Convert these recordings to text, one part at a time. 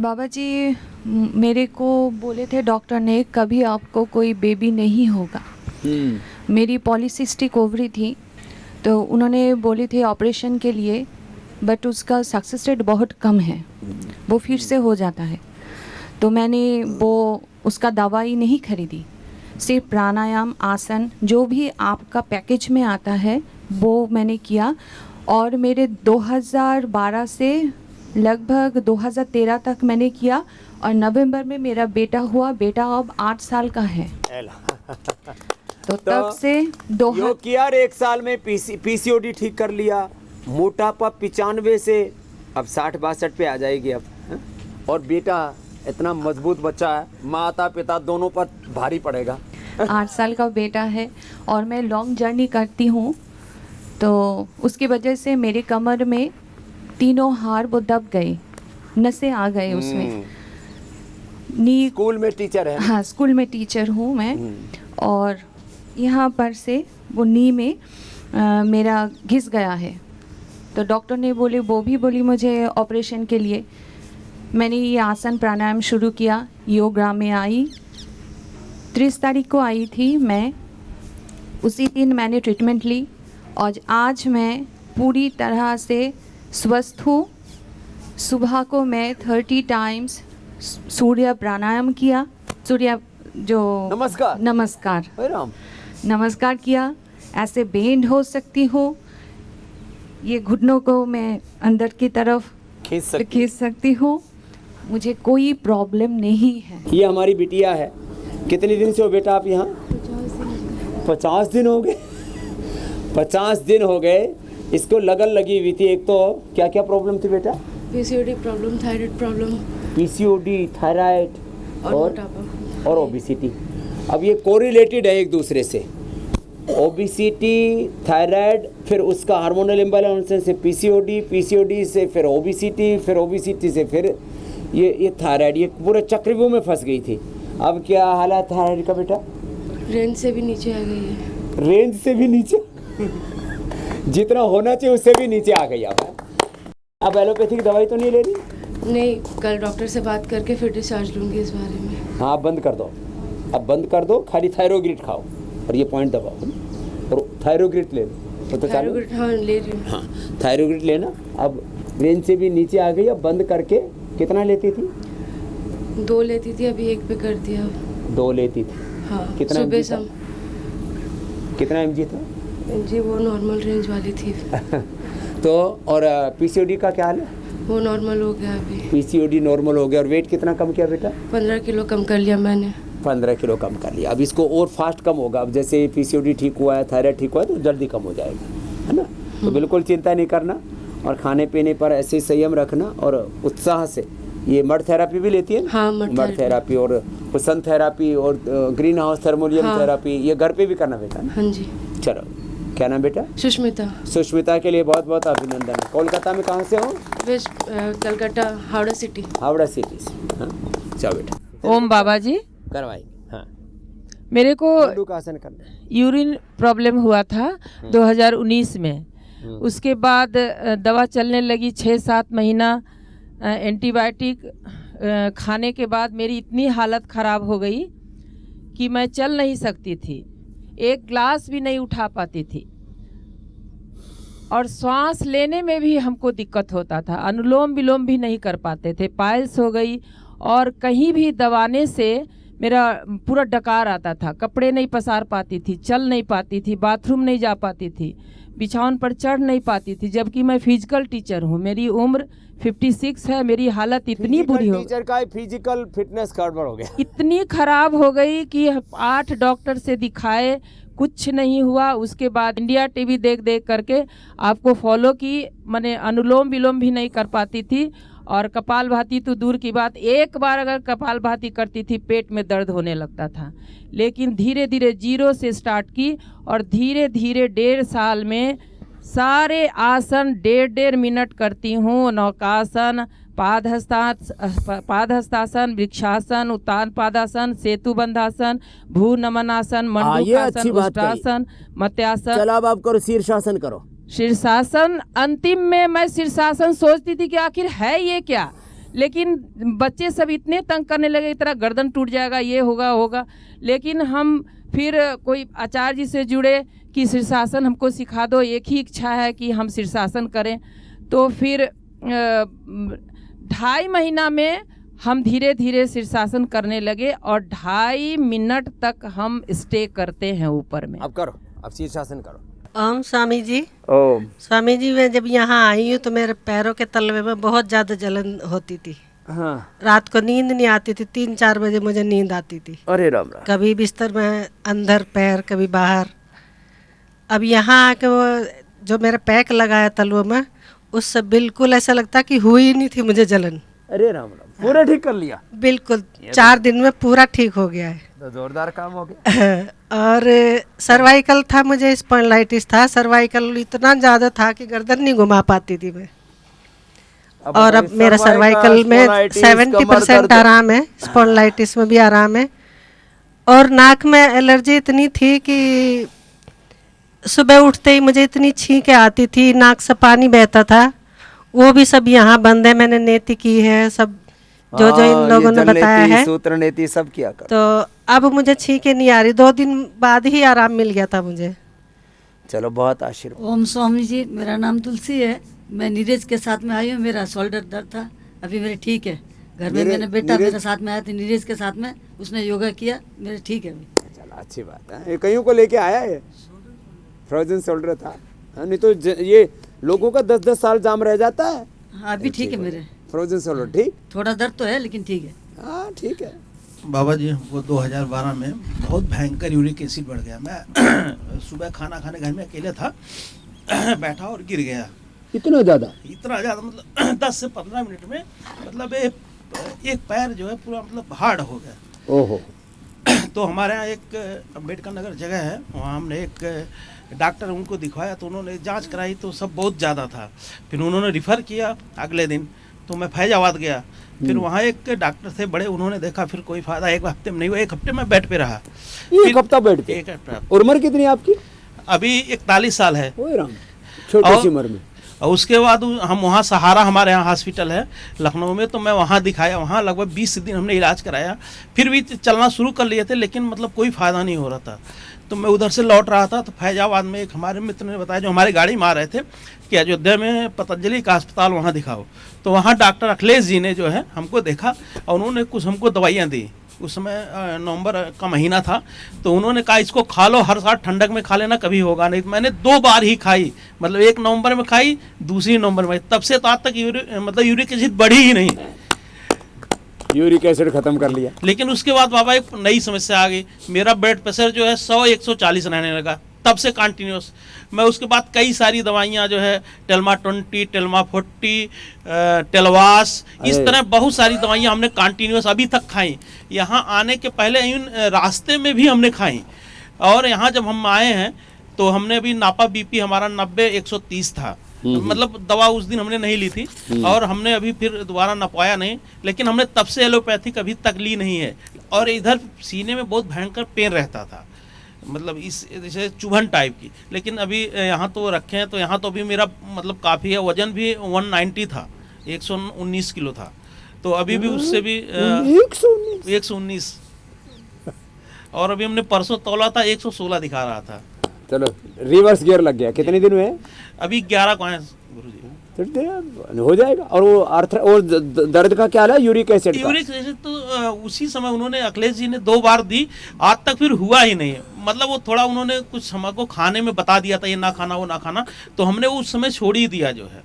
बाबा जी मेरे को बोले थे डॉक्टर ने कभी आपको कोई बेबी नहीं होगा। मेरी पॉलीसिस्टिक ओवरी थी, तो उन्होंने बोली थी ऑपरेशन के लिए, बट उसका सक्सेस रेट बहुत कम है, वो फिर से हो जाता है। तो मैंने वो उसका दवाई नहीं खरीदी, सिर्फ प्राणायाम आसन जो भी आपका पैकेज में आता है वो मैंने किया। और मेरे 2012 से लगभग 2013 तक मैंने किया और नवंबर में मेरा बेटा हुआ। बेटा अब 8 साल का है। तो तब से योग किया और 1 साल में पीसीओडी ठीक कर लिया। मोटापा 95 से अब 60-62 पे आ जाएगी अब। और बेटा इतना मजबूत बच्चा है, माता पिता दोनों पर भारी पड़ेगा। 8 साल का बेटा है और मैं लॉन्ग जर्नी करती हूँ, तो उसकी वजह से मेरे कमर में तीनों हाड़ वो दब गए, नसें आ गए उसमें। नी स्कूल में टीचर है? हाँ, स्कूल में टीचर हूँ मैं। और यहाँ पर से वो नी में मेरा घिस गया है, तो डॉक्टर ने बोले वो भी बोली मुझे ऑपरेशन के लिए। मैंने ये आसन प्राणायाम शुरू किया, योगा में आई। 30 तारीख को आई थी मैं, उसी दिन मैंने ट्रीटमेंट ली और आज मैं पूरी तरह से स्वस्थ हूँ। सुबह को मैं 30 टाइम्स सूर्य प्राणायाम किया, सूर्य जो नमस्कार किया। ऐसे बेंड हो सकती हूँ, ये घुटनों को मैं अंदर की तरफ खींच सकती हूँ, मुझे कोई प्रॉब्लम नहीं है। ये हमारी बिटिया है। कितने दिन से हो बेटा आप यहाँ? 50 दिन हो गए। 50 दिन हो गए। इसको लगन लगी हुई थी। एक तो क्या क्या प्रॉब्लम थी बेटा? PCOD problem, thyroid problem. PCOD, thyroid और ओबेसिटी। अब ये कोरिलेटेड है एक दूसरे से। ओबेसिटी, थायराइड, फिर उसका हार्मोनल इम्बैलेंस से पीसीओडी, पीसीओडी से फिर ओबेसिटी, फिर ओबेसिटी से फिर ये थायराइड। ये पूरे चक्रव्यूह में फंस गई थी। अब क्या हाल है थायराइड का बेटा? रेंज से भी नीचे आ गई है। रेंज से भी नीचे? जितना होना चाहिए उससे भी नीचे आ गई। अब एलोपैथिक दवाई तो नहीं ले रही? नहीं, कल डॉक्टर से बात करके फिर डिस्चार्ज लूँगी इस बारे में। हाँ, बंद कर दो, अब बंद कर दो। खाली थायरोग्रिड खाओ और ये पॉइंट दबाओ और थायरोग्रिड ले लो। तो थायरोग्रिड हाँ ले रही हूँ। हाँ, थायरोग्रिड लेना। अब रेंज से भी नीचे आ गई। अब बंद करके कितना लेती थी? 2 लेती थी, अभी 1 पे कर दिया। 2 लेती थी? हाँ, कितना सुबह शाम। कितना mg था? जी वो नॉर्मल रेंज वाली थी। तो और पीसीओडी का क्या हाल है? वो नॉर्मल हो गया अभी। पीसीओडी नॉर्मल हो गया। और वेट कितना कम किया बेटा? 15 किलो कम कर लिया मैंने। 15 किलो कम कर लिया। अब इसको और फास्ट कम होगा। अब जैसे पीसीओडी ठीक हुआ है, थायराइड ठीक हुआ है, तो जल्दी कम हो जाएगा, है ना? तो बिल्कुल चिंता नहीं करना और खाने पीने पर ऐसे संयम रखना और उत्साह से। ये मड थेरापी भी लेती है ना? हाँ, मड थेरापी और सन थेरापी और ग्रीन हाउस थर्मोलियम थेरापी, ये घर पे भी करना बेटा ना? हाँ जी। चलो, क्या नाम बेटा? सुष्मिता। सुष्मिता के लिए बहुत बहुत अभिनंदन। कोलकाता में कहाँ से हो? कलकत्ता, हावड़ा सिटी। हावड़ा सिटी से। हाँ, चलो बेटा। ओम बाबा जी करवाएंगे। हाँ, मेरे को आसन करना। यूरिन प्रॉब्लम हुआ था 2019 में। उसके बाद दवा चलने लगी 6-7 महीना। एंटीबायोटिक खाने के बाद मेरी इतनी हालत ख़राब हो गई कि मैं चल नहीं सकती थी, एक ग्लास भी नहीं उठा पाती थी और श्वास लेने में भी हमको दिक्कत होता था। अनुलोम विलोम भी नहीं कर पाते थे, पाइल्स हो गई और कहीं भी दबाने से मेरा पूरा डकार आता था। कपड़े नहीं पसार पाती थी, चल नहीं पाती थी, बाथरूम नहीं जा पाती थी, बिछावन पर चढ़ नहीं पाती थी। जबकि मैं फिजिकल टीचर हूँ, मेरी उम्र 56 है। मेरी हालत इतनी बुरी हो, टीचर का फिजिकल फिटनेस गड़बड़ हो गया, इतनी खराब हो गई कि 8 डॉक्टर से दिखाए, कुछ नहीं हुआ। उसके बाद इंडिया टीवी देख देख करके आपको फॉलो की। मैंने अनुलोम विलोम भी नहीं कर पाती थी और कपालभाति तो दूर की बात, एक बार अगर कपालभाति करती थी पेट में दर्द होने लगता था। लेकिन धीरे धीरे 0 से स्टार्ट की और धीरे धीरे 1.5 साल में सारे आसन 1.5 मिनट करती हूँ। नौकासन, पादहस्तासन, वृक्षासन, उत्तान पादासन, सेतु बंधासन, भू नमनासन, मंडूकासन, उष्ट्रासन, मत्यासन। चलो अब आप करो शीर्षासन करो। शीर्षासन अंतिम में मैं शीर्षासन सोचती थी कि आखिर है ये क्या, लेकिन बच्चे सब इतने तंग करने लगे, तेरा गर्दन टूट जाएगा, ये होगा। लेकिन हम फिर कोई आचार्य जी से जुड़े कि शीर्षासन हमको सिखा दो, एक ही इच्छा है कि हम शीर्षासन करें। तो फिर 2.5 महीना में हम धीरे धीरे शीर्षासन करने लगे और 2.5 मिनट तक हम स्टे करते हैं ऊपर में। अब करो, अब शीर्षासन करो। ओम स्वामी जी। ओम। स्वामी जी, मैं जब यहाँ आई हूँ तो मेरे पैरों के तलवे में बहुत ज़्यादा जलन होती थी। हाँ। रात को नींद नहीं आती थी, 3-4 बजे मुझे नींद आती थी। अरे राम राम। कभी बिस्तर में अंदर पैर, कभी बाहर। अब यहाँ आके वो जो मेरा पैक लगाया तलवों में, उससे बिल्कुल ऐसा लगता कि हुई नहीं थी मुझे जलन। अरे राम राम, पूरा ठीक कर लिया? बिल्कुल 4 दिन में पूरा ठीक हो गया है। तो जोरदार काम हो गया। और सर्वाइकल था, मुझे स्पॉन्डिलाइटिस था। सर्वाइकल इतना ज़्यादा था कि गर्दन नहीं घुमा पाती थी मैं। और अब मेरा सर्वाइकल में 70% आराम है, स्पॉन्डिलाइटिस में भी आराम है। और नाक में एलर्जी इतनी थी कि सुबह उठते ही मुझे इतनी छींकें आती थी, नाक से पानी बहता था। वो भी सब यहाँ बंद है, मैंने नेति की है, सब जो इन लोगों ने बताया है, सूत्र नेति सब किया कर। तो अब मुझे छींकें नहीं आ रही। 2 दिन बाद ही आराम मिल गया था मुझे। चलो, बहुत आशीर्वाद। ओम स्वामी जी, मेरा नाम तुलसी है। मैं नीरज के साथ में आई हूँ। मेरा शोल्डर दर्द था, अभी मेरे ठीक है। घर में मैंने बेटा मेरे साथ में आया था, नीरज के साथ में, उसने योगा किया, मेरे ठीक है अभी। चलो, अच्छी बात है। ये कईयों को लेके आया है, फ्रोजन शोल्डर था। नहीं तो ये लोगों का 10-10 साल जाम रह जाता है। हाँ, अभी ठीक है मेरे। फ्रोजन शोल्डर ठीक, थोड़ा दर्द तो है लेकिन ठीक है। हाँ ठीक है। बाबा जी, वो 2012 में बहुत भयंकर यूरिक एसिड बढ़ गया। मैं सुबह खाना खाने घर में अकेले था, बैठा और गिर गया। इतना ज़्यादा मतलब 10 से 15 मिनट में, मतलब एक पैर जो है पूरा मतलब हार्ड हो गया। ओहो। तो हमारे यहाँ एक अम्बेडकर नगर जगह है, वहाँ हमने एक डॉक्टर उनको दिखवाया, तो उन्होंने जांच कराई तो सब बहुत ज़्यादा था। फिर उन्होंने रिफ़र किया अगले दिन, तो मैं फैजाबाद गया। फिर वहाँ एक डॉक्टर थे बड़े, उन्होंने देखा, फिर कोई फायदा 1 हफ्ते में नहीं हुआ। 1 हफ्ते में बेड पे रहा। 1 हफ्ता बेड पे? 1 हफ्ता। उम्र कितनी है आपकी? अभी 41 साल है। ओए राम, छोटी सी उम्र में। और उसके बाद हम वहाँ सहारा, हमारे यहाँ हॉस्पिटल है लखनऊ में, तो मैं वहाँ दिखाया। वहाँ लगभग 20 दिन हमने इलाज कराया। फिर भी चलना शुरू कर लिए थे, लेकिन मतलब कोई फ़ायदा नहीं हो रहा था। तो मैं उधर से लौट रहा था, तो फैजाबाद में एक हमारे मित्र ने बताया, जो हमारी गाड़ी में आ रहे थे, कि अयोध्या में पतंजलि का अस्पताल, वहाँ दिखाओ। तो वहाँ डॉक्टर अखिलेश जी ने जो है हमको देखा और उन्होंने कुछ हमको दवाइयाँ दी। उस समय नवंबर का महीना था, तो उन्होंने कहा इसको खा लो, हर साल ठंडक में खा लेना, कभी होगा नहीं। मैंने 2 बार ही खाई, मतलब 1 नवंबर में खाई, दूसरी नवंबर में। तब से तो आज तक यूरिक एसिड बढ़ी ही नहीं। यूरिक एसिड खत्म कर लिया। लेकिन उसके बाद बाबा एक नई समस्या आ गई। मेरा ब्लड प्रेशर जो है 100-140 रहने लगा, तब से कंटिन्यूस। मैं उसके बाद कई सारी दवाइयाँ जो है, टेल्मा 20, टेल्मा 40, टेलवास, इस तरह बहुत सारी दवाइयाँ हमने कंटिन्यूस अभी तक खाई। यहाँ आने के पहले इन रास्ते में भी हमने खाई। और यहाँ जब हम आए हैं तो हमने अभी नापा, बीपी हमारा 90-130 था। मतलब दवा उस दिन हमने नहीं ली थी, और हमने अभी फिर दोबारा नपवाया नहीं। लेकिन हमने तब से एलोपैथिक अभी तक ली नहीं है। और इधर सीने में बहुत भयंकर पेन रहता था, मतलब इस जैसे चुभन टाइप की। लेकिन अभी यहाँ तो रखे हैं, तो यहाँ तो अभी मेरा मतलब काफ़ी है। वजन भी 190 था, 119 किलो था। तो अभी भी उससे भी 119। और अभी हमने परसों तौला था, 116 दिखा रहा था। चलो, रिवर्स गियर लग गया। कितने दिन हुए? अभी 11 को हैं गुरुजी। हो जाएगा। और वो और दर्द का क्या है? Uric acid. यूरिक एसिड तो उसी समय उन्होंने, अखिलेश जी ने 2 बार दी, आज तक फिर हुआ ही नहीं। मतलब वो थोड़ा उन्होंने कुछ हमको खाने में बता दिया था, ये ना खाना, वो ना खाना, तो हमने उस समय छोड़ ही दिया जो है।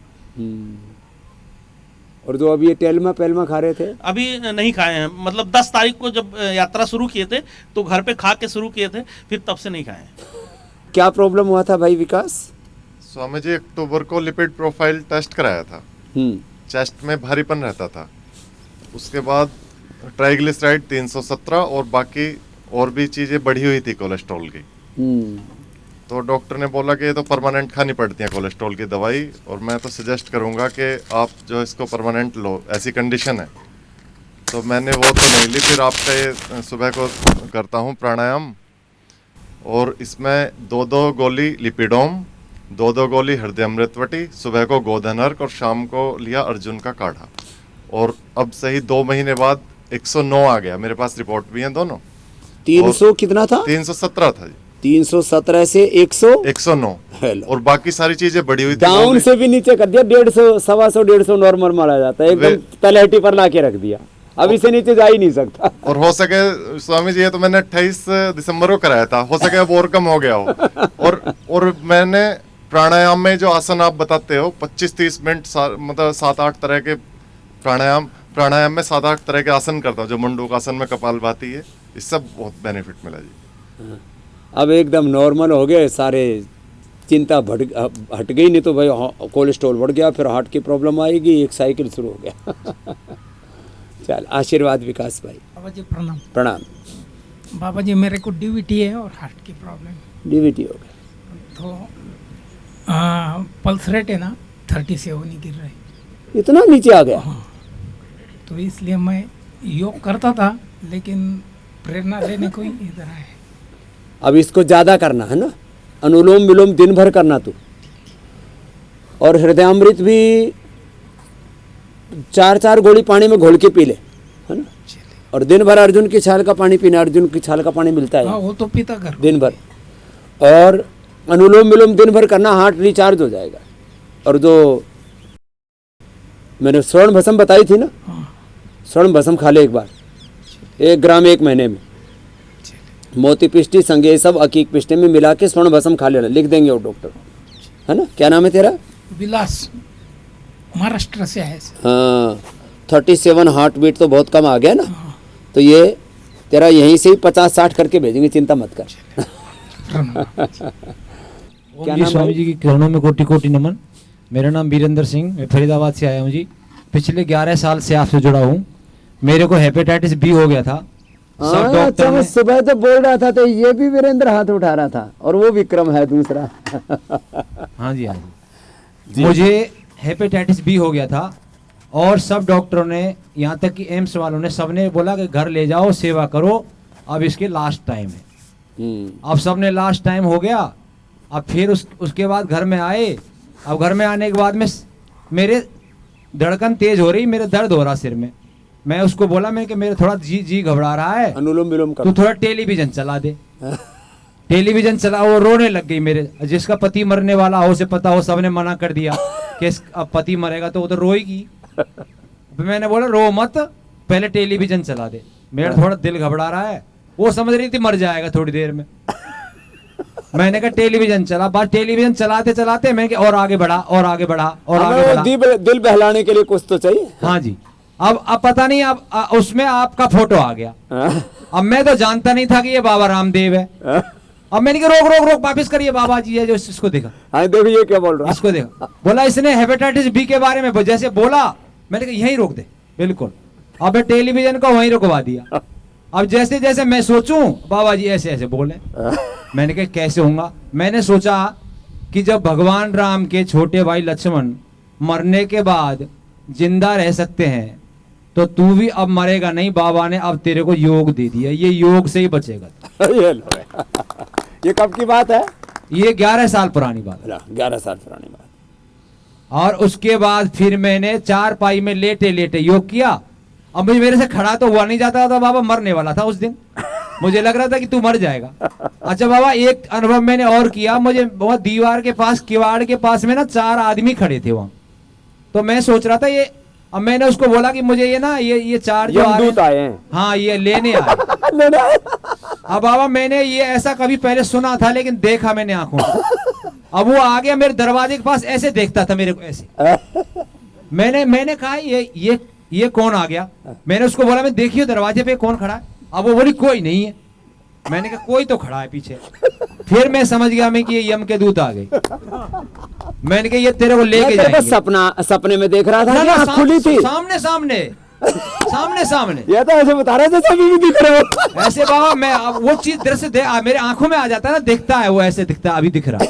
और जो अभी ये टेल्मा पेल्मा खा रहे थे, अभी नहीं खाए हैं। मतलब 10 तारीख को जब यात्रा शुरू किए थे, तो घर पे खा के शुरू किए थे, फिर तब से नहीं खाए। क्या प्रॉब्लम हुआ था भाई विकास? स्वामी जी, अक्टूबर को लिपिड प्रोफाइल टेस्ट कराया था। चेस्ट में भारीपन रहता था। उसके बाद ट्राइग्लिसराइड 317 और बाकी और भी चीज़ें बढ़ी हुई थी कोलेस्ट्रॉल की। तो डॉक्टर ने बोला कि ये तो परमानेंट खानी पड़ती है कोलेस्ट्रॉल की दवाई, और मैं तो सजेस्ट करूँगा कि आप जो इसको परमानेंट लो, ऐसी कंडीशन है। तो मैंने वो तो नहीं ली। फिर आपका ये सुबह को करता हूँ प्राणायाम, और इसमें 2-2 गोली लिपिडोम, 2-2 गोली हृदय अमृतवटी, सुबह को गोधन अर्क और शाम को लिया अर्जुन का काढ़ा। और अब सही 2 महीने बाद 109 आ गया, मेरे पास रिपोर्ट भी हैं दोनों। 300 कितना था? 317 था जी। 317 से 109 हेलो। और बाकी सारी चीजें बढ़ी हुई थी। डाउन से भी नीचे कर दिया, 150, 125 नॉर्मल माना जाता है, एकदम तलहटी पर ला के रख दिया, अब इससे नीचे जा ही नहीं सकता। और हो सके स्वामी जी, ये तो मैंने 28 दिसंबर को कराया था, हो सके अब और कम हो गया हो। और मैंने प्राणायाम में जो आसन आप बताते हो 25-30 मिनट मतलब 7-8 तरह के प्राणायाम में 7-8 तरह के आसन करता हूँ, जो मंडूक आसन में कपालभाति है, इससे बहुत बेनिफिट मिला जी। अब एकदम नॉर्मल हो गए सारे, चिंता हट गई, नहीं तो भाई कोलेस्ट्रॉल बढ़ गया, फिर हार्ट की प्रॉब्लम आएगी, एक साइकिल शुरू हो गया। चल आशीर्वाद विकास भाई। बाबा जी प्रणाम। प्रणाम। बाबा जी मेरे को डीवीटी है और हार्ट की प्रॉब्लम। डीवीटी हो गया तो पल्स रेट है ना 37 नहीं गिर रहा है, इतना नीचे आ गया। हाँ, तो इसलिए मैं योग करता था, लेकिन प्रेरणा लेने को ही इधर आए। अब इसको ज़्यादा करना है ना, अनुलोम विलोम दिन भर करना तू, और हृदयामृत भी 4-4 गोली पानी में घोल के पी ले, है ना, और दिन भर अर्जुन की छाल का पानी पीना, अर्जुन की छाल का पानी मिलता है। हाँ, वो तो पीता कर दिन भर, और अनुलोम विलोम दिन भर करना, हार्ट रिचार्ज हो जाएगा। और जो मैंने स्वर्ण भस्म बताई थी ना, स्वर्ण भस्म खा ले एक बार, 1 ग्राम 1 महीने में, मोती पिष्टी संगे सब अकीक पिष्टी में मिला के स्वर्ण भस्म खा लेना, लिख देंगे वो डॉक्टर, है ना। क्या नाम है तेरा? विलास, महाराष्ट्र से है। हाँ, 37 हार्ट बीट तो बहुत कम आ गया ना, तो ये तेरा यहीं से ही 50-60 करके भेजेंगे, चिंता मत कर। क्या नाम? स्वामी जी की चरणों में कोटि कोटि नमन। मेरा नाम वीरेंद्र सिंह, मैं फरीदाबाद से आया हूँ जी। पिछले 11 साल से आपसे जुड़ा हूँ। मेरे को हेपेटाइटिस बी हो गया था। सब डॉक्टर मैं सुबह तो बोल रहा था, तो ये भी वीरेंद्र हाथ उठा रहा था, और वो विक्रम है दूसरा। हाँ जी, हाँ जी। मुझे हेपेटाइटिस बी हो गया था, और सब डॉक्टरों ने, यहाँ तक कि एम्स वालों ने, सबने बोला कि घर ले जाओ, सेवा करो, अब इसके लास्ट टाइम है। अब सबने लास्ट टाइम हो गया। अब फिर उसके बाद घर में आए। अब घर में आने के बाद में मेरे धड़कन तेज हो रही, मेरे दर्द हो रहा सिर में। मैं उसको बोला, मैं कि मेरे थोड़ा जी घबरा रहा है, अनुलोम विलोम कर, तू थोड़ा टेलीविजन चला दे। टेलीविजन चला, वो रोने लग गई मेरे। जिसका पति मरने वाला हो, उसे पता हो, सबने मना कर दिया कि अब पति मरेगा तो वो तो रोएगी। मैंने बोला रो मत, पहले टेलीविजन चला दे, मेरा थोड़ा दिल घबरा रहा है। वो समझ रही थी मर जाएगा थोड़ी देर में। मैंने कहा टेलीविजन चला, बस टेलीविजन चलाते चलाते मैं और आगे बढ़ा, और आगे बढ़ा, और आगे बढ़ा। दिल बहलाने के लिए कुछ तो चाहिए। हाँ जी। अब पता नहीं, अब उसमें आपका फोटो आ गया। अब मैं तो जानता नहीं था कि ये बाबा रामदेव है। अब मैंने कहा रोक रोक रोक, वापिस करिए, बाबा जी है जो, इसको देखा। हाँ देखो ये क्या बोल रहा है, इसको देखा। बोला इसने हेपेटाइटिस बी के बारे में जैसे बोला, मैंने कहा यहीं रोक दे, बिल्कुल। अब मैं टेलीविजन को वहीं रुकवा दिया। अब जैसे जैसे मैं सोचूं, बाबा जी ऐसे ऐसे बोले। मैंने कहा कैसे होगा। मैंने सोचा कि जब भगवान राम के छोटे भाई लक्ष्मण मरने के बाद जिंदा रह सकते हैं, तो तू भी अब मरेगा नहीं। बाबा ने अब तेरे को योग दे दिया, ये योग से ही बचेगा। ये कब की बात है? ये 11 साल पुरानी बात है। 11 साल पुरानी बात। और उसके बाद फिर मैंने 4 पाई में लेटे लेटे योग किया। अब मुझे मेरे से खड़ा तो हुआ नहीं जाता था, बाबा मरने वाला था उस दिन। मुझे लग रहा था कि तू मर जाएगा। अच्छा बाबा, एक अनुभव मैंने और किया। मुझे बहुत दीवार के पास, किवाड़ के पास में ना 4 आदमी खड़े थे वहां। तो मैं सोच रहा था ये, अब मैंने उसको बोला कि मुझे ये ना ये 4 जो आए हैं, हाँ ये लेने आए। अब बाबा मैंने ये ऐसा कभी पहले सुना था, लेकिन देखा मैंने आंखों से। अब वो आ गया मेरे दरवाजे के पास, ऐसे देखता था मेरे को ऐसे। मैंने कहा ये कौन आ गया। मैंने उसको बोला, मैं देखियो दरवाजे पे कौन खड़ा है। अब वो बोली कोई नहीं है। मैंने कहा कोई तो खड़ा है पीछे। फिर मैं समझ गया मैं कि ये यम के दूत आ गए। मैंने कहा ये तेरे को लेके जाएंगे। सपने में देख रहा था, ना खुली थी, सामने सामने। ये तो ऐसे बता रहे थे, सभी भी दिख रहे हो ऐसे। बाबा मैं वो चीज दृश्य मेरे आंखों में आ जाता है ना, दिखता है वो, ऐसे दिखता है, अभी दिख रहा है।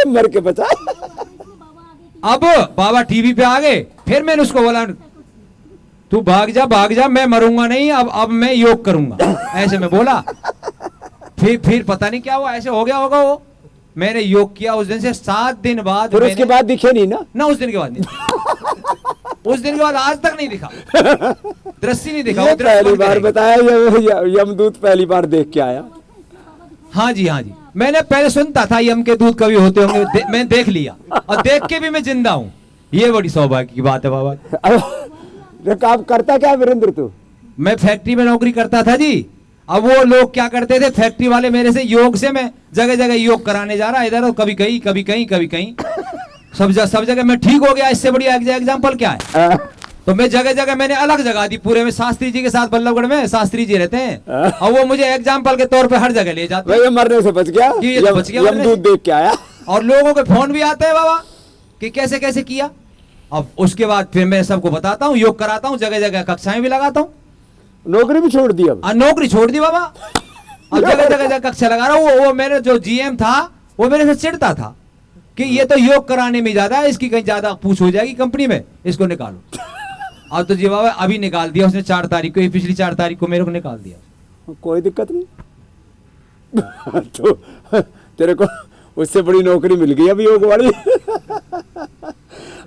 मर के बचा। अब बाबा टीवी पे आ गए। फिर मैंने उसको बोला तू भाग जा, मैं मरूंगा नहीं, अब मैं योग करूंगा, ऐसे मैं बोला। फिर पता नहीं क्या हुआ, ऐसे हो गया होगा वो। मैंने योग किया उस दिन से 7 दिन बाद। फिर उसके बाद दिखे नहीं ना उस दिन के बाद नहीं। उस दिन के बाद आज तक नहीं दिखा, दृश्य नहीं दिखा। ये वो दृश्य पहली बंद बार करेगा। बताया, यमदूत पहली बार देख के आया। हाँ जी, हाँ जी, मैंने पहले सुनता था यम के दूत कभी होते होंगे, मैंने देख लिया और देख के भी मैं जिंदा हूँ। ये बड़ी सौभाग्य की बात है बाबा। अब काम करता क्या वीरेंद्र तू? मैं फैक्ट्री में नौकरी करता था जी। अब वो लोग क्या करते थे, फैक्ट्री वाले मेरे से योग से, मैं जगह जगह योग कराने जा रहा, इधर कभी कहीं कभी कहीं कभी कहीं, सब जगह मैं ठीक हो गया। इससे बढ़िया एग्जाम्पल क्या है? तो मैं जगह जगह मैंने अलग जगह दी पूरे में। शास्त्री जी के साथ बल्लभगढ़ में शास्त्री जी रहते हैं और वो मुझे एग्जाम्पल के तौर पे हर जगह ले जाते हैं। मरने से बच गया, ये तो बच गया, यमदूत देख के आया। और लोगों के फोन भी आते हैं बाबा कि कैसे कैसे किया। अब उसके बाद फिर मैं सबको बताता हूँ, योग कराता हूँ, जगह जगह कक्षाएं भी लगाता हूँ। नौकरी भी छोड़ दी अब? नौकरी छोड़ दी बाबा। अब जगह जगह कक्षा लगा रहा हूँ। वो मेरे जो जीएम था वो मेरे से चिढ़ता था कि ये तो योग कराने में ज्यादा है, इसकी कहीं ज्यादा पूछ हो जाएगी कंपनी में, इसको निकालो। अब तो जी बाबा अभी निकाल दिया उसने, 4 तारीख को, पिछली 4 तारीख को मेरे को निकाल दिया। कोई दिक्कत नहीं। तो तेरे को उससे बड़ी नौकरी मिल गई अब योग वाली।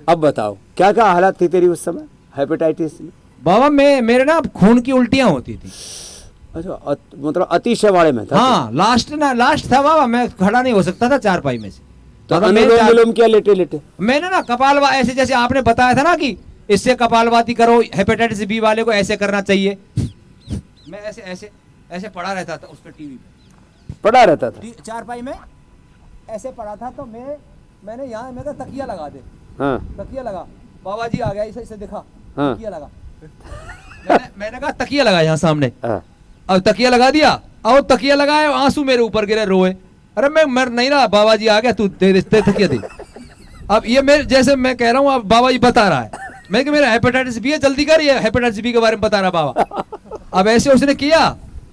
अब बताओ क्या क्या हालत थी तेरी उस समय हेपेटाइटिस में? बाबा मेरे ना खून की उल्टियां होती थी। अच्छा, मतलब अतिशय वाले में था? हाँ, लास्ट था बाबा, मैं खड़ा नहीं हो सकता था चारपाई में से। तो अनुलोम विलोम क्या लेटे लेटे? मैंने ना कपाल ऐसे जैसे आपने बताया था ना कि इससे कपालभाति करो, हेपेटाइटिस बी वाले को ऐसे करना चाहिए। मैं ऐसे ऐसे ऐसे पड़ा रहता था उस पर, टीवी पे पड़ा रहता था चारपाई में, ऐसे पड़ा था। तो मैंने यहाँ मैं तकिया लगा दे। हाँ। तकिया लगा, बाबा जी आ गया, इसे दिखा। हाँ। तकिया लगा, मैंने कहा तकिया लगा यहाँ सामने। हाँ। अब तकिया लगा दिया, अब तकिया लगाया, आंसू मेरे ऊपर गिरे, रोए। अरे मैं मर नहीं रहा, बाबा जी आ गया, तू दे तकिया दे। अब ये मेरे जैसे मैं कह रहा हूँ, अब बाबा जी बता रहा है मैं कि मेरा हेपेटाइटिस बी है, जल्दी कर, ये हेपेटाइटिस बी के बारे में बता रहा बाबा। अब ऐसे उसने किया।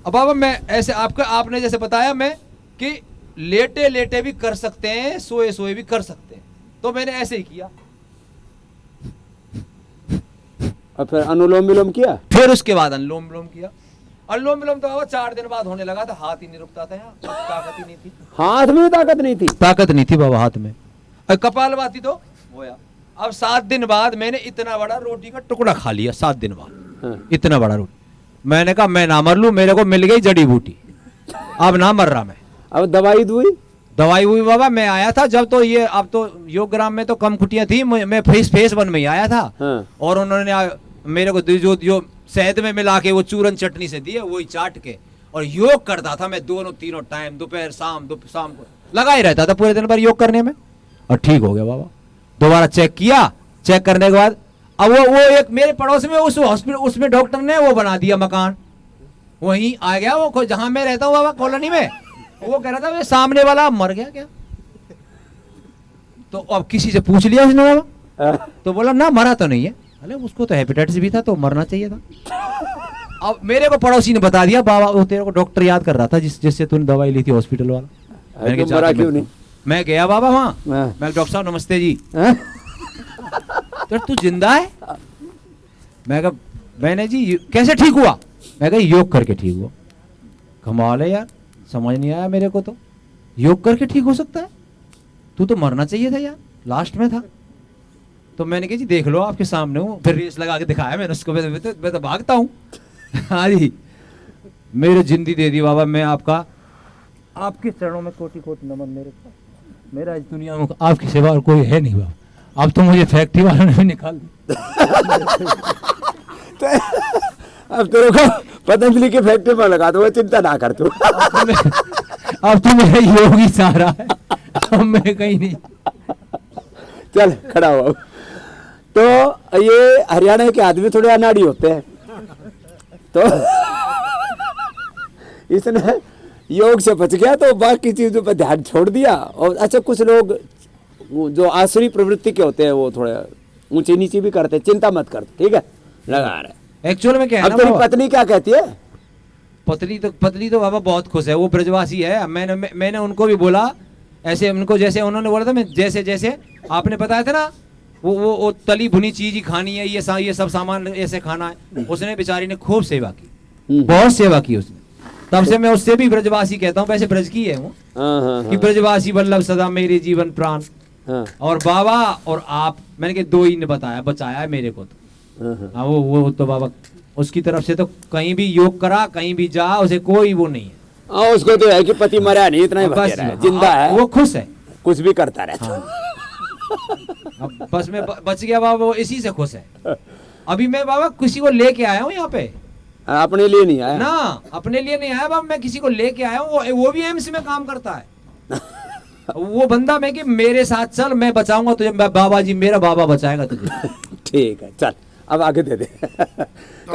अब बाबा मैं ऐसे आपने जैसे बताया मैं कि लेटे लेटे भी कर सकते हैं, सोए सोए भी कर सकते हैं, तो मैंने ऐसे ही किया। और फिर अनुलोम विलोम किया? फिर उसके बाद अनुलोम विलोम किया। अनुलोम विलोम तो बाबा 4 दिन बाद होने लगा था, हाथ ही नहीं रुकता था, यहाँ ताकत ही नहीं थी। हाथ में ताकत नहीं थी? ताकत नहीं थी बाबा हाथ में। और कपालभाति तो होया। अब 7 दिन बाद मैंने इतना बड़ा रोटी का टुकड़ा खा लिया, 7 दिन बाद। हाँ। इतना बड़ा रोटी। मैंने कहा मैं ना मर लूं, मेरे को मिल गई जड़ी बूटी, अब ना मर रहा मैं। अब दवाई हुई बाबा। मैं आया था जब तो ये, अब तो योगग्राम में तो कम खुटियां थी, मैं फेस 1 में ही आया था। हाँ। और उन्होंने मेरे को जो शहद में मिला के वो चूरन चटनी से दिए, वही चाट के, और योग करता था मैं तीनों टाइम, दोपहर शाम को लगा ही रहता था पूरे दिन भर योग करने में, और ठीक हो गया बाबा। दोबारा चेक किया, चेक करने के बाद अब वो एक मेरे पड़ोस में उस हॉस्पिटल, उसमें डॉक्टर ने वो बना दिया मकान, वहीं आ गया वो जहां मैं रहता हूँ बाबा कॉलोनी में। वो कह रहा था सामने वाला मर गया क्या? तो अब किसी से पूछ लिया उसने बाबा, तो बोला ना मरा तो नहीं है। अरे उसको तो हेपेटाइटिस भी था, तो मरना चाहिए था। अब मेरे को पड़ोसी ने बता दिया, बाबा वो तेरे को डॉक्टर याद कर रहा था जिससे तूने दवाई ली थी हॉस्पिटल वाला। मैंने कहा मरा क्यों नहीं? मैं गया बाबा वहाँ, मैं डॉक्टर साहब नमस्ते जी। तो तू जिंदा है? मैंने जी कैसे ठीक हुआ? मैं कहा योग करके ठीक हुआ। कमाल है यार, समझ नहीं आया मेरे को, तो योग करके ठीक हो सकता है? तू तो मरना चाहिए था यार, लास्ट में था। तो मैंने कहा जी देख लो आपके सामने हूँ। फिर रेस लगा के दिखाया मैंने उसको, मैं तो भागता हूँ। हाँ जी, मेरे जिंदगी दे दी बाबा। मैं आपके चरणों में कोटि कोटि नमन। मेरा इस दुनिया में आपकी सिवा और कोई है नहीं बाबा। अब तो मुझे फैक्ट्री वालों ने भी निकाल दिया। अब तेरे को पतंजलि के फैक्ट्री में लगा दो, चिंता ना कर तू। अब तो मेरा योग ही सारा है, अब मैं कहीं नहीं। चल खड़ा हो। तो ये हरियाणा के आदमी थोड़े अनाड़ी होते हैं, तो इसने योग से बच गया, तो बाकी चीजों पर ध्यान छोड़ दिया। और अच्छा, कुछ लोग जो आसुरी प्रवृत्ति के होते हैं वो थोड़े ऊंची नीची भी करते, चिंता मत कर, ठीक है, लगा रहे। एक्चुअल में क्या है अब तेरी पत्नी क्या कहती है? पत्नी तो बाबा बहुत खुश है, वो ब्रजवासी है। मैंने उनको भी बोला ऐसे, उनको जैसे उन्होंने बोला था, मैं जैसे आपने बताया था ना, वो तली भुनी चीज ही खानी है, ये सब सामान ऐसे खाना है। उसने बेचारी ने खूब सेवा की, बहुत सेवा की उसने। तब से मैं उससे भी ब्रजवासी कहता हूँ, वैसे ब्रज की है वो, कि ब्रजवासी वल्लभ सदा मेरे जीवन प्राण। हाँ। और बाबा और आप, मैंने कहा 2 ही ने बचाया है मेरे को तो। हाँ, वो तो बाबा उसकी तरफ से तो कहीं भी योग करा, कहीं भी जा, उसे कोई वो नहीं है। हाँ, उसको तो है कि पति मरा नहीं, इतना ही बस बच रहा है, जिंदा है, वो खुश है, कुछ भी करता रहता। अब बस में बच गया बाबा, वो इसी से खुश है। अभी मैं बाबा किसी को लेके आया हूँ यहाँ पे, अपने लिए नहीं आया ना, अपने लिए नहीं आया बाबा, मैं किसी को लेके आया हूँ, वो भी एम्स में काम करता है। वो बंदा मैं कि मेरे साथ चल, मैं बचाऊंगा तुझे, बाबा जी मेरा बाबा बचाएगा तुझे। ठीक है, चल अब आगे दे दे।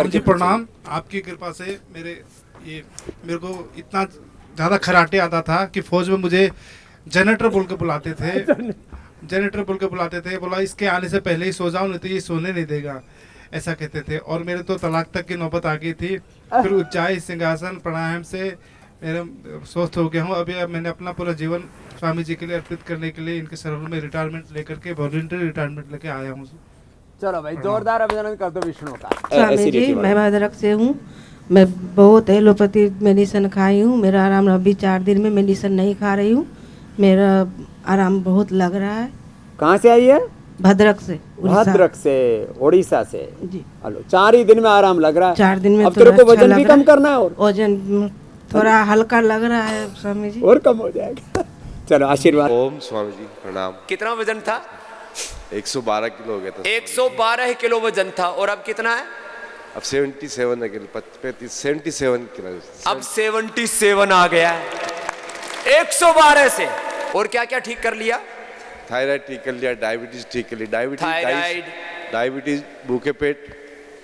जी प्रणाम, आपकी कृपा से मेरे को इतना ज़्यादा खराटे आता था कि फौज में मुझे जनरेटर बोल के बुलाते थे, बोला इसके आने से पहले ही सो जाओ, नहीं तो ये सोने नहीं देगा, ऐसा कहते थे। और मेरे तो तलाक तक की नौबत आ गई थी। फिर उज्जाई सिंहासन प्राणायाम से मेरा स्वस्थ हो गया हूँ। अभी अब मैंने अपना पूरा जीवन स्वामी जी के लिए अर्पित करने के लिए इनके शरण में रिटायरमेंट लेकर के वॉलंटियर रिटायरमेंट लेके आया हूँ। चलो भाई, जोरदार अभिनंदन कर दो विष्णु का। स्वामी जी, मैं भद्रक से हूँ। मैं बहुत एलोपैथी मेडिसिन खाई हूँ, मेरा आराम अभी 4 दिन में मेडिसिन नहीं खा रही हूँ, मेरा आराम बहुत लग रहा है। कहाँ से आई है? भद्रक से। भद्रक से, उड़ीसा से जी। हेलो, 4 ही दिन में आराम लग रहा है। 4 दिन में अब तेरे को अच्छा वजन भी लग कम रहा करना है, और वजन थोड़ा हल्का लग रहा है स्वामी जी, और कम हो जाएगा। चलो आशीर्वाद। ओम स्वामी जी प्रणाम। कितना वजन था? 112 किलो हो गया था। 112 किलो वजन था, और अब कितना है? अब 77 किलो, 77 किलो। अब 77 आ गया है 112 से। और क्या क्या ठीक कर लिया? थायराइड ठीक कर लिया, डायबिटीज ठीक कर ली। डायबिटीज भूखे पेट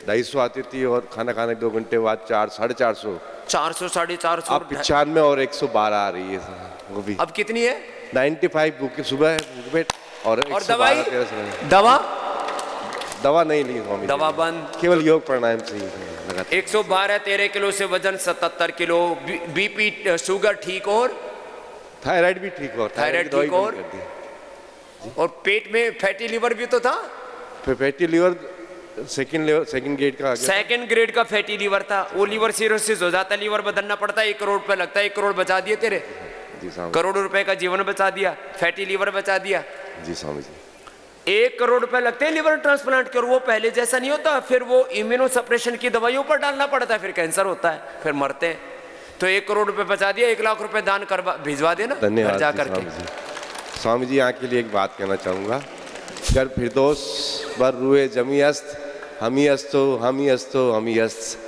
250 आती थी, और खाना खाने 2 घंटे बाद 400 450 अब 95 और 112 आ रही है वो भी। अब कितनी है? 95 भूखे सुबह भूखे पेट, और दवाई? दवा नहीं ली स्वामी, दवा बंद, केवल योग प्राणायाम से ही। 112 13 किलो से वजन 77 किलो, बीपी शुगर ठीक, और थायराइड भी ठीक, और थायराइड ठीक, और पेट में फैटी लिवर भी तो था। फैटी लिवर सेकंड ग्रेड का फैटी लिवर था। वो लिवर सिरोसिस हो जाता, लिवर बदलना पड़ता है, 1 करोड़ रुपए लगता है। 1 करोड़ बचा दिए तेरे, करोड़ों रुपए का जीवन बचा दिया, फैटी लिवर बचा दिया। जी स्वामी जी। 1 करोड़ रुपए लगते हैं लिवर ट्रांसप्लांट कर, वो पहले जैसा नहीं होता, फिर वो इम्यूनो सप्रेशन की दवाइयों पर डालना पड़ता है, फिर कैंसर होता है, फिर मरते हैं। तो 1 करोड़ रुपए बचा दिया, 1 लाख रुपए दान करवा भिजवा देना, धन्यवाद जा करके। स्वामी जी यहाँ के लिए एक बात कहना चाहूँगा। गर फिरदौस बर रुए जमी अस्त, हम ही अस्त।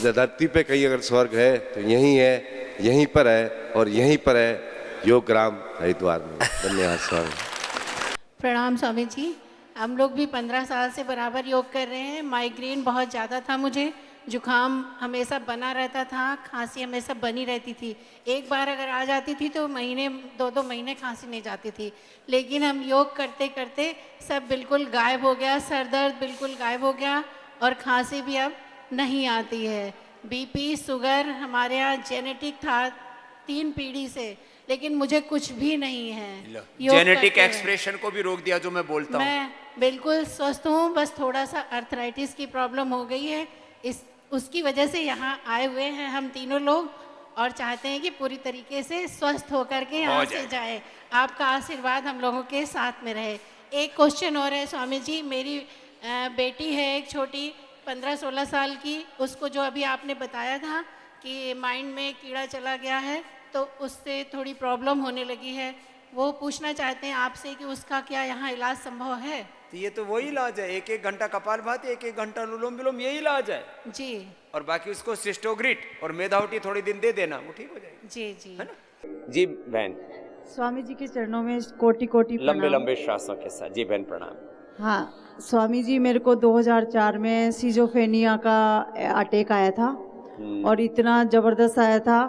धरती पे कहीं अगर स्वर्ग है तो यहीं है, यहीं पर है, और यहीं पर है योग ग्राम हरिद्वार में। धन्यवाद स्वामी। प्रणाम स्वामी जी, हम लोग भी 15 साल से बराबर योग कर रहे हैं। माइग्रेन बहुत ज़्यादा था मुझे, जुकाम हमेशा बना रहता था, खांसी हमेशा बनी रहती थी। एक बार अगर आ जाती थी तो महीने 2-2 महीने खांसी नहीं जाती थी। लेकिन हम योग करते करते सब बिल्कुल गायब हो गया, सर दर्द बिल्कुल गायब हो गया, और खांसी भी अब नहीं आती है। बीपी शुगर हमारे यहाँ जेनेटिक था 3 पीढ़ी से, लेकिन मुझे कुछ भी नहीं है। जेनेटिक एक्सप्रेशन को भी रोक दिया जो मैं बोलता हूँ। मैं बिल्कुल स्वस्थ हूँ, बस थोड़ा सा अर्थराइटिस की प्रॉब्लम हो गई है, उसकी वजह से यहाँ आए हुए हैं हम तीनों लोग, और चाहते हैं कि पूरी तरीके से स्वस्थ होकर के यहाँ से जाए। आपका आशीर्वाद हम लोगों के साथ में रहे। एक क्वेश्चन और है स्वामी जी, मेरी बेटी है एक छोटी 15-16 साल की, उसको जो अभी आपने बताया था कि माइंड में कीड़ा चला गया है, तो उससे थोड़ी प्रॉब्लम होने लगी है। वो पूछना चाहते हैं आपसे कि उसका क्या यहाँ इलाज संभव है? तो ये तो वही इलाज है, 1-1 घंटा कपालभाति, 1-1 घंटा अनुलोम विलोम, यही इलाज है जी। और बाकी उसको सिस्टोग्रिट और मेधावटी थोड़ी दिन दे देना, वो ठीक हो जाएगी। जी जी, है ना जी बहन? स्वामी जी के चरणों में कोटि कोटि लंबे लंबे श्वासों के साथ। जी बहन प्रणाम। हाँ स्वामी जी, मेरे को 2004 में सीजोफेनिया का अटैक आया था, और इतना ज़बरदस्त आया था,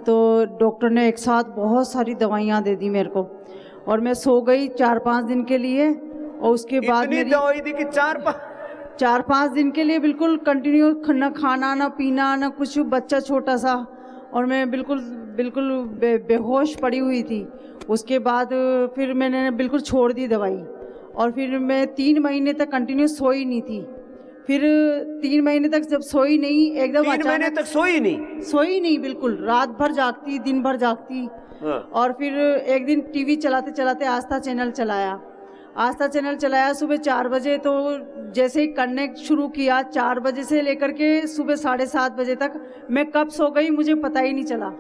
तो डॉक्टर ने एक साथ बहुत सारी दवाइयाँ दे दी मेरे को, और मैं सो गई 4-5 दिन के लिए, और उसके बाद मेरी दवाई दी कि 4-5 दिन के लिए बिल्कुल कंटिन्यू, न खाना न पीना न कुछ, बच्चा छोटा सा, और मैं बिल्कुल बेहोश पड़ी हुई थी। उसके बाद फिर मैंने बिल्कुल छोड़ दी दवाई, और फिर मैं 3 महीने तक कंटिन्यू सोई नहीं थी। फिर 3 महीने तक जब सोई नहीं, एकदम 3 महीने तक सोई नहीं बिल्कुल, रात भर जागती, दिन भर जागती। और फिर एक दिन टीवी चलाते चलाते आस्था चैनल चलाया, आस्था चैनल चलाया सुबह 4 बजे, तो जैसे ही करने शुरू किया 4 बजे से लेकर के सुबह 7:30 बजे तक मैं कब सो गई मुझे पता ही नहीं चला।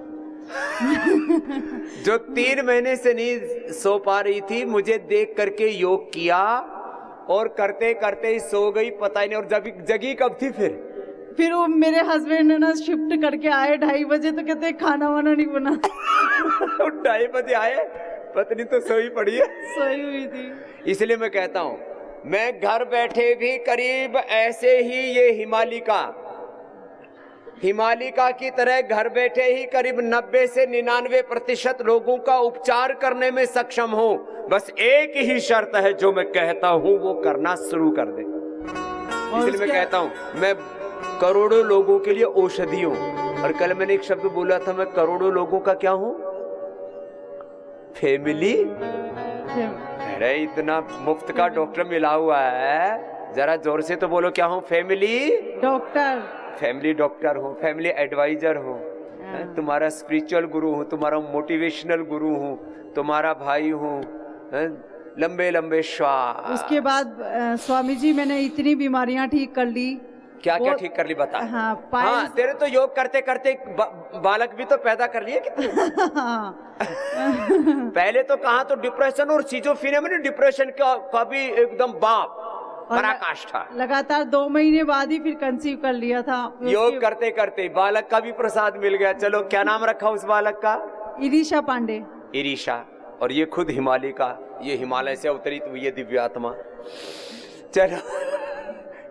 जो 3 महीने से नहीं सो पा रही थी, मुझे देख करके योग किया और करते करते ही सो गई, पता ही नहीं। और जगी कब थी फिर वो मेरे हस्बैंड ने ना शिफ्ट करके आए 2:30 बजे, तो कहते खाना वाना नहीं बना। 2:30 बजे आए, पत्नी तो सोई पड़ी है, सोई हुई थी। इसलिए मैं कहता हूँ, मैं घर बैठे भी करीब ऐसे ही ये हिमालिका की तरह घर बैठे ही करीब 90 से 99% लोगों का उपचार करने में सक्षम हूँ। बस एक ही शर्त है जो मैं कहता हूँ वो करना शुरू कर दे। इसलिए मैं कहता हूँ, मैं करोड़ों लोगों के लिए औषधि हूँ। और कल मैंने एक शब्द बोला था, मैं करोड़ों लोगों का क्या हूँ? फैमिली। अरे इतना मुफ्त का डॉक्टर मिला हुआ है, जरा जोर से तो बोलो, क्या हूँ? Family doctor. फैमिली डॉक्टर हूँ, फैमिली एडवाइजर हूँ, तुम्हारा स्पिरिचुअल गुरु हूँ, तुम्हारा मोटिवेशनल गुरु हूँ, तुम्हारा भाई हूँ। लंबे लंबे श्वास। उसके बाद स्वामी जी मैंने इतनी बीमारियां ठीक कर ली। क्या क्या ठीक कर ली बता। हाँ, तेरे तो योग करते करते बालक भी तो पैदा कर लिए कितने। पहले तो कहा तो डिप्रेशन और सिजोफ्रेनिया में डिप्रेशन का भी एकदम बाप पराकाष्ठा। लगातार 2 महीने बाद ही फिर कंसीव कर लिया था। योग करते करते बालक का भी प्रसाद मिल गया। चलो, क्या नाम रखा उस बालक का? इरीशा पांडे। इरीशा। और ये खुद हिमालिका, ये हिमालय से अवतरित हुई है दिव्य आत्मा। चलो,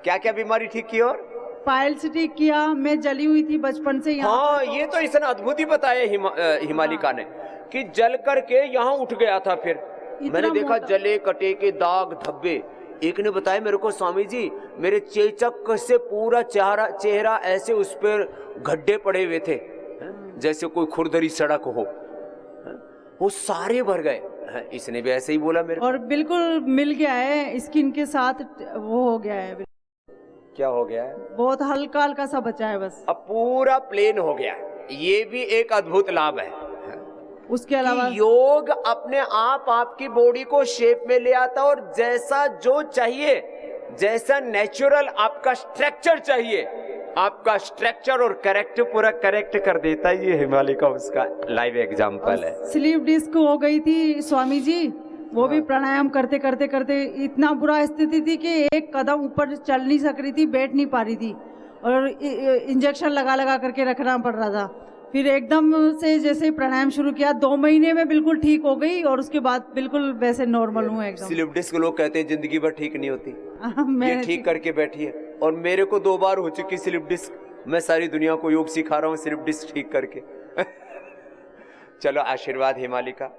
क्या क्या बीमारी ठीक की? और पाइल्स ठीक किया। मैं जली हुई थी बचपन से यहाँ। हाँ, ये तो इसने अद्भुत ही बताया हिमालिका ने कि जल करके यहाँ उठ गया था। फिर मैंने देखा जले कटे के दाग धब्बे। एक ने बताया मेरे को, स्वामी जी मेरे चेचक से पूरा चेहरा ऐसे उस पर गड्ढे पड़े हुए थे, जैसे कोई खुरदरी सड़क हो, वो सारे भर गए। इसने भी ऐसे ही बोला मेरे को। और बिल्कुल मिल गया है स्किन के साथ, वो हो गया है। क्या हो गया है? बहुत हल्का हल्का सा बचा है बस। अब पूरा प्लेन हो गया। ये भी एक अद्भुत लाभ है। उसके अलावा योग अपने आप आपकी बॉडी को शेप में ले आता, और जैसा जो चाहिए, जैसा नेचुरल आपका स्ट्रक्चर चाहिए, आपका स्ट्रक्चर और कैरेक्टर पूरा करेक्ट कर देता है। ये हिमालिका उसका लाइव एग्जांपल है। स्लीप डिस्क हो गई थी स्वामी जी, वो भी प्राणायाम करते करते करते इतना बुरा स्थिति थी कि एक कदम ऊपर चल नहीं सक रही थी, बैठ नहीं पा रही थी, और इंजेक्शन लगा लगा करके रखना पड़ रहा था। फिर एकदम से जैसे प्राणायाम शुरू किया, 2 महीने में बिल्कुल ठीक हो गई, और उसके बाद बिल्कुल वैसे नॉर्मल हूँ एकदम। स्लिप डिस्क लोग कहते हैं जिंदगी भर ठीक नहीं होती, ये ठीक करके बैठी है। और मेरे को 2 बार हो चुकी स्लिप डिस्क। मैं सारी दुनिया को योग सिखा रहा हूँ स्लिप डिस्क ठीक करके। चलो, आशीर्वाद हिमालिका।